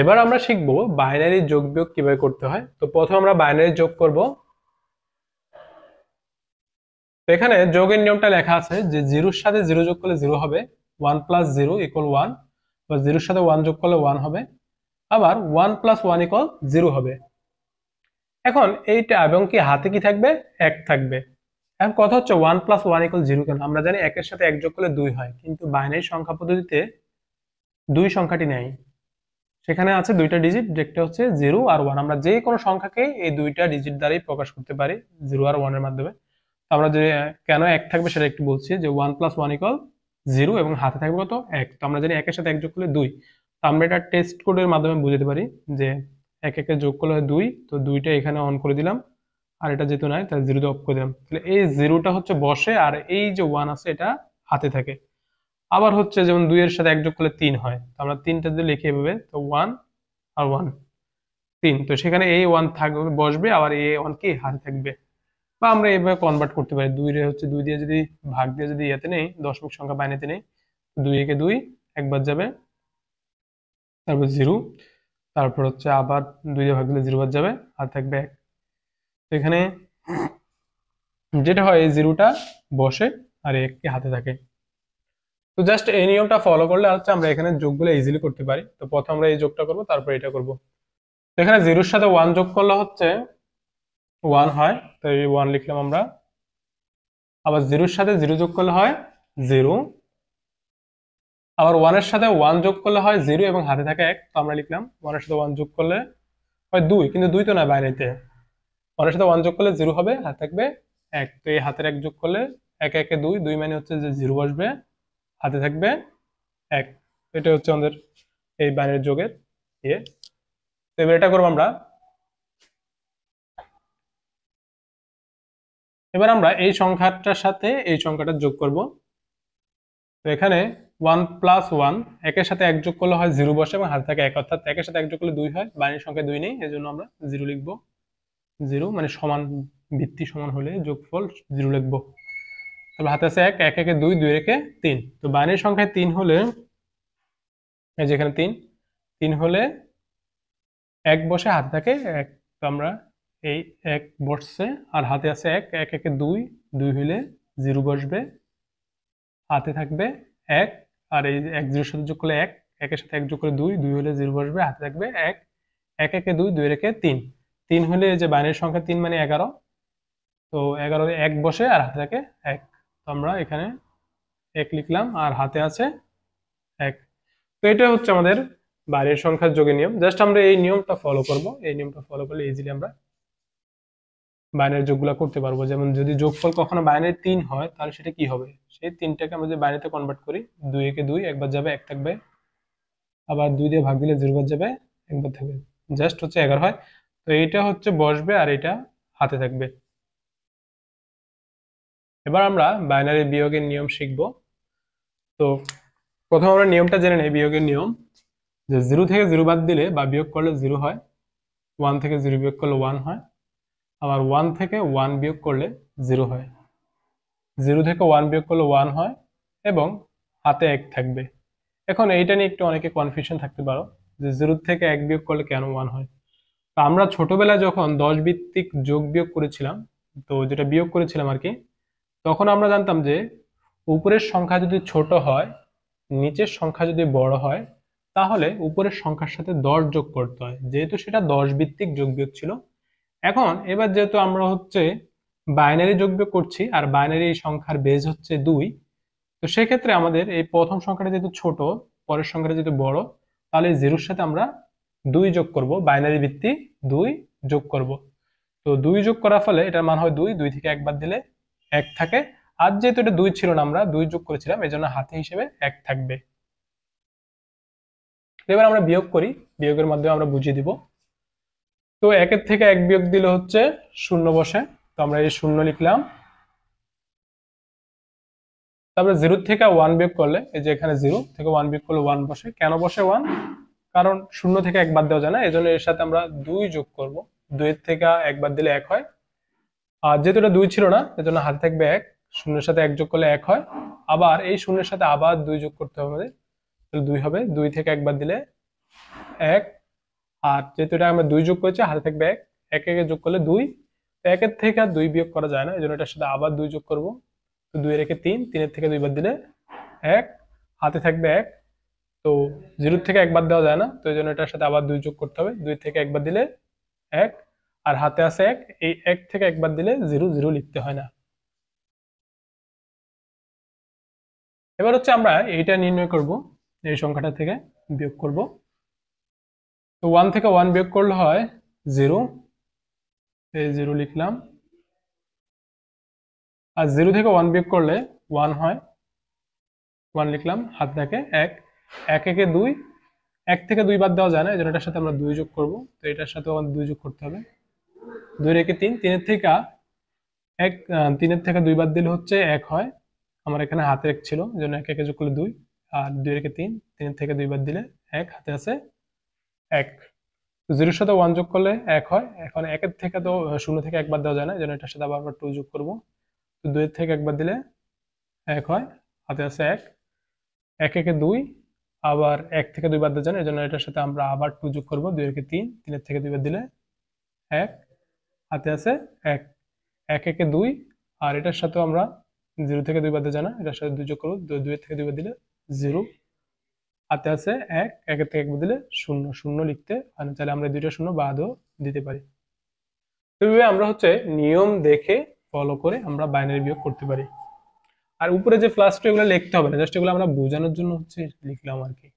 এবার আমরা শিখবো বাইনারি যোগ বিয়োগ কিভাবে করতে হয়। তো প্রথমে আমরা বাইনারি যোগ করব। তো এখানে যোগের নিয়মটা লেখা আছে যে জিরোর সাথে জিরো যোগ করলে জিরো হবে, 1+0 = 1, বা জিরোর সাথে 1 যোগ করলে 1 হবে, আবার 1+1 = 0 হবে। এখন এইটা এবং কি হাতে কি থাকবে, 1 থাকবে। এখন কথা হচ্ছে 1+1 = 0 কেন? আমরা জানি 1 এর সাথে 1 যোগ করলে 2 হয়, কিন্তু বাইনারি সংখ্যা পদ্ধতিতে 2 সংখ্যাটি নেই। সেখানে আছে দুইটা ডিজিট, যেটা হচ্ছে 0 আর 1। আমরা যে কোনো সংখ্যাকে এই দুইটা ডিজিট দ্বারাই প্রকাশ করতে পারি, 0 আর 1 এর মাধ্যমে। আমরা যে কেন 1 থাকবে সেটা একটু বলছি, যে 1+1 = 0 এবং হাতে থাকবে কত, 1। তো আমরা জানি 1 এর সাথে 1 যোগ করলে 2। তো আমরা এটা টেস্ট কোডের মাধ্যমে বুঝতে পারি যে 1 1 যোগ করলে হয় 2। তো 2টা এখানে অন করে দিলাম, আর এটা যেহেতু নাই তাহলে 0 তে অফ করে দিলাম। তাহলে এই 0টা হচ্ছে বসে, আর এই যে 1 আছে এটা হাতে থাকে। আবার হচ্ছে যেমন 2 এর সাথে 1 যোগ করলে 3 হয়, তো আমরা 3টা যদি লিখি এভাবে, তো 1 আর 1 3। তো সেখানে এই 1 থাকবে, বসবে, আবার এই 1 কি হাতে থাকবে। বা আমরা এভাবে কনভার্ট করতে পারি, 2 রে হচ্ছে 2 দিয়ে যদি ভাগ দিয়ে যদি ইয়েতে নেই, দশমিক সংখ্যা বাইনারিতে নেই, 2 একে 2 একবার যাবে, তারপর 0, তারপর হচ্ছে আবার 2 দিয়ে ভাগ দিলে 0 বার যাবে, আর থাকবে 1। তো এখানে যেটা হয় এই 0টা বসে আর 1 কি হাতে থাকে। তো জাস্ট এই নিয়মটা ফলো করলে হচ্ছে আমরা এখানে যোগগুলো ইজিলি করতে পারি। তো প্রথমে আমরা এই যোগটা করব, তারপর এটা করব। তো এখানে 0-র সাথে 1 যোগ করলে হচ্ছে 1 হয়, তো এই 1 লিখলাম আমরা। আবার 0-র সাথে 0 যোগ করলে হয় 0। আবার 1 এর সাথে 1 যোগ করলে হয় 0 এবং হাতে থাকে 1। তো আমরা লিখলাম 1 এর সাথে 1 যোগ করলে হয় 2, কিন্তু 2 তো না বাইনারিতে। 1 এর সাথে 1 যোগ করলে 0 হবে, হাতে থাকবে 1। তো এই হাতের 1 যোগ করলে 1 1 2, 2 মানে হচ্ছে যে 0 বসবে, হাতে থাকবে 1। এটা হচ্ছে আমাদের এই বাইনারি যোগের ইয়ে। তো এবার এটা করবো আমরা। এবার আমরা এই সংখ্যাটার সাথে এই সংখ্যাটা যোগ করব। তো এখানে 1+1, 1 এর সাথে 1 যোগ করলে হয় 0 বসে এবং হাতে থাকে 1, অর্থাৎ 1 এর সাথে 1 যোগ করলে 2 হয়। বাইনারি সংখ্যা 2 নেই, এজন্য আমরা 0 লিখবো। 0 মানে সমান, ভিত্তি সমান হলে যোগফল 0 লিখবো। তারপর হাতে আছে 1, 1 1 2, 2 একে 3। তো বাইনারি সংখ্যায় 3 হলে, এই যে এখানে 3 হলে 1 বসে, হাতে থাকে 1। তো আমরা এই 1 বসছে আর হাতে আছে 1, 1 1 2, 2 হলে 0 বসবে, হাতে থাকবে 1। আর এই 1 0 সাথে যোগ করলে 1, 1 এর সাথে 1 যোগ করলে 2, 2 হলে 0 বসবে, হাতে থাকবে 1। 1 1 2, 2 রেখে 3। 3 হলে এই যে বাইনারি সংখ্যা 3 মানে 11। তো 11 1 বসে আর হাতে থাকে 1। তো আমরা এখানে 1 লিখলাম আর হাতে আছে 1। তো এটা হচ্ছে আমাদের বাইরের সংখ্যার যোগের নিয়ম। জাস্ট আমরা এই নিয়মটা ফলো করব। এই নিয়মটা ফলো করলে ইজিলি আমরা বাইনারি যোগগুলো করতে পারবো। যেমন যদি যোগফল কখনো বাইনারি 3 হয়, তাহলে সেটা কি হবে, সেই 3টাকে আমরা যদি বাইনারিতে কনভার্ট করি, 2 একে 2 একবার যাবে, 1 থাকবে, আবার 2 দিয়ে ভাগ দিলে 0 বার যাবে, একবার থাকবে, জাস্ট হচ্ছে 11 হয়। তো এইটা হচ্ছে বসবে আর এটা হাতে থাকবে। এবার আমরা বাইনারি বিয়োগের নিয়ম শিখব। তো প্রথম আমরা নিয়মটা জেনে নেই, বিয়োগের নিয়ম, যে 0 থেকে 0 বাদ দিলে বা বিয়োগ করলে 0 হয়, 1 থেকে 0 বিয়োগ করলে 1 হয়, আবার 1 থেকে 1 বিয়োগ করলে 0 হয়, 0 থেকে 1 বিয়োগ করলে 1 হয়, এবং হাতে 1 থাকবে। এখন এইটা নিয়ে একটু অনেকে কনফিউশন থাকতে পারো, যে 0 থেকে 1 বিয়োগ করলে কেন 1 হয়। তো আমরা ছোটবেলায় যখন 10 ভিত্তিক যোগ বিয়োগ করেছিলাম, তো যেটা বিয়োগ করেছিলাম আর কি, তখন আমরা জানতাম যে উপরের সংখ্যা যদি ছোট হয়, নিচের সংখ্যা যদি বড় হয়, তাহলে উপরের সংখ্যার সাথে 10 যোগ করতে হয়, যেহেতু সেটা 10 ভিত্তিক যোগ বিয়োগ ছিল। এখন এবার যেহেতু আমরা হচ্ছে বাইনারি যোগ বিয়োগ করছি, আর বাইনারি সংখ্যার বেজ হচ্ছে 2, তো সেক্ষেত্রে আমাদের এই প্রথম সংখ্যাটা যেহেতু ছোট, পরের সংখ্যাটা যেহেতু বড়, তাহলে 0-র সাথে আমরা 2 যোগ করব, বাইনারি ভিত্তিক 2 যোগ করব। তো 2 যোগ করার ফলে এটার মান হয় 2, 2 থেকে 1 বাদ দিলে 1 থাকে। আর যেহেতু এটা 2 ছিল না, আমরা 2 যোগ করেছিলাম, এজন্য হাতে হিসেবে 1 থাকবে। এবার আমরা বিয়োগ করি, বিয়োগের মাধ্যমে আমরা বুঝিয়ে দিব। তো 1 এর থেকে 1 বিয়োগ দিলে হচ্ছে 0 বসে, তো আমরা এই 0 লিখলাম। তারপরে 0 থেকে 1 বিয়োগ করলে, এই যে এখানে 0 থেকে 1 বিয়োগ করলে 1 বসে। কেন বসে 1? কারণ 0 থেকে 1 বাদ দেওয়া যায় না, এজন্য এর সাথে আমরা 2 যোগ করব। 2 এর থেকে 1 বাদ দিলে 1 হয়। আর যেহেতু এটা 2 ছিল না, এজন্য হাতে থাকবে 1। 0 এর সাথে 1 যোগ করলে 1 হয়। আবার এই 0 এর সাথে আবার 2 যোগ করতে হবে আমাদের, তাহলে 2 হবে। 2 থেকে 1 বাদ দিলে 1, আর যেহেতু এটা আমরা 2 যোগ করেছি, হাতে থাকবে 1, 1 একে যোগ করলে 2, তো 1 এর থেকে আর 2 বিয়োগ করা যায় না, এজন্য এটার সাথে আবার 2 যোগ করব। তো 2 এর একে 3, 3 এর থেকে 2 বাদ দিলে 1, হাতে থাকবে 1। তো 0 থেকে 1 বাদ দেওয়া যায় না, তো এই জন্য এটার সাথে আবার 2 যোগ করতে হবে, 2 থেকে 1 বাদ দিলে 1, আর হাতে আছে 1, এই 1 থেকে 1 বাদ দিলে 0, 0 লিখতে হয় না। এবার হচ্ছে আমরা এইটা নির্ণয় করব, এই সংখ্যাটা থেকে বিয়োগ করব। তো 1 থেকে 1 বিয়োগ করলে হয় 0, এই 0 লিখলাম। আর 0 থেকে 1 বিয়োগ করলে 1 হয়, 1 লিখলাম, হাত থাকে 1, 1 একে 2, 1 থেকে 2 বাদ দেওয়া যায় না, এই জন্য এটার সাথে আমরা 2 যোগ করব। তো এটার সাথেও আমাদের 2 যোগ করতে হবে। 2 রেখে 3, 3 এর থেকে 1, 3 এর থেকে 2 বাদ দিলে হচ্ছে 1 হয়। আমার এখানে হাতে 1 ছিল, এই জন্য 1 একে যোগ করলে 2, আর 2 রেখে 3, 3 এর থেকে 2 বাদ দিলে 1, হাতে আছে 1। তো 0 এর সাথে 1 যোগ করলে 1 হয়। এখন 1 এর থেকে তো 0 থেকে 1 বাদ দেওয়া যায় না, এই জন্য এটার সাথে আবার 2 যোগ করব। তো 2 এর থেকে 1 বাদ দিলে 1 হয়, হাতে আছে 1, 1 একে 2, আবার 1 থেকে 2 বাদ দেওয়া যায় না, এই জন্য এটার সাথে আমরা আবার 2 যোগ করব। 2 একে 3, 3 এর থেকে 2 বাদ দিলে 1, হাতে আছে 1, 1 একে 2, আর এটার সাথেও আমরা 0 থেকে 2 বাদ দেওয়া যায় না, এটার সাথে 2 যোগ করব। 2 এর থেকে 2 বাদ দিলে 0, হাতে আছে 1, 1 এর থেকে 1 বাদ দিলে 0, 0 লিখতে হয় না, তাহলে আমরা এই দুইটা শূন্য বাদও দিতে পারি। তো এইভাবে আমরা হচ্ছে নিয়ম দেখে ফলো করে আমরা বাইনারি বিয়োগ করতে পারি। আর উপরে যে প্লাস টু এগুলো লিখতে হবে না, জাস্ট এগুলো আমরা বোঝানোর জন্য হচ্ছে লিখলাম আর কি।